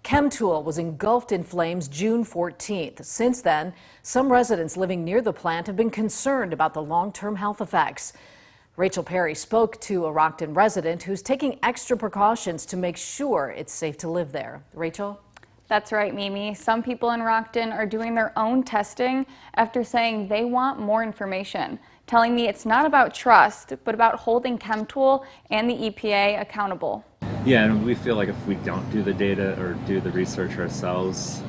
Chemtool was engulfed in flames June 14th. Since then, some residents living near the plant have been concerned about the long-term health effects. Rachel Perry spoke to a Rockton resident who's taking extra precautions to make sure it's safe to live there. Rachel? That's right, Mimi. Some people in Rockton are doing their own testing after saying they want more information, telling me it's not about trust, but about holding Chemtool and the EPA accountable. Yeah, and we feel like if we don't do the data or do the research ourselves,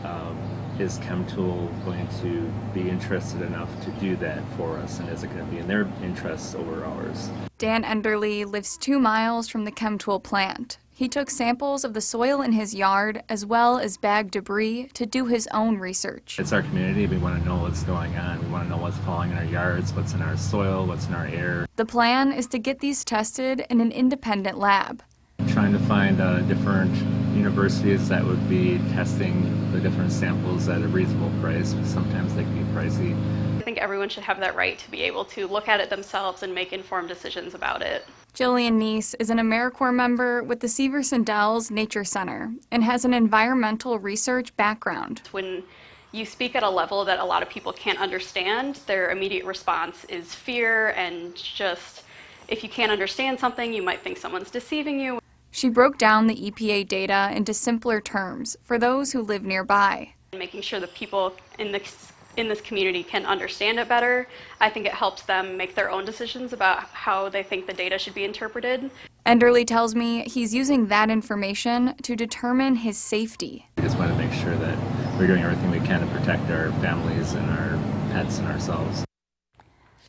is Chemtool going to be interested enough to do that for us, and is it going to be in their interests over ours? Dan Enderly lives 2 miles from the Chemtool plant. He took samples of the soil in his yard as well as bagged debris to do his own research. It's our community. We want to know what's going on. We want to know what's falling in our yards, what's in our soil, what's in our air. The plan is to get these tested in an independent lab. Trying to find different universities that would be testing the different samples at a reasonable price. Sometimes they can be pricey. I think everyone should have that right to be able to look at it themselves and make informed decisions about it. Jillian Neese is an AmeriCorps member with the Severson Dells Nature Center and has an environmental research background. When you speak at a level that a lot of people can't understand, their immediate response is fear, and just if you can't understand something, you might think someone's deceiving you. She broke down the EPA data into simpler terms for those who live nearby. Making sure that people in this community can understand it better, I think it helps them make their own decisions about how they think the data should be interpreted. Enderly tells me he's using that information to determine his safety. We just want to make sure that we're doing everything we can to protect our families and our pets and ourselves.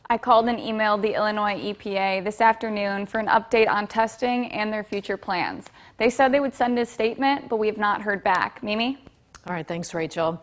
I called and emailed the Illinois EPA this afternoon for an update on testing and their future plans. They said they would send a statement, but we have not heard back. Mimi? All right, thanks, Rachel.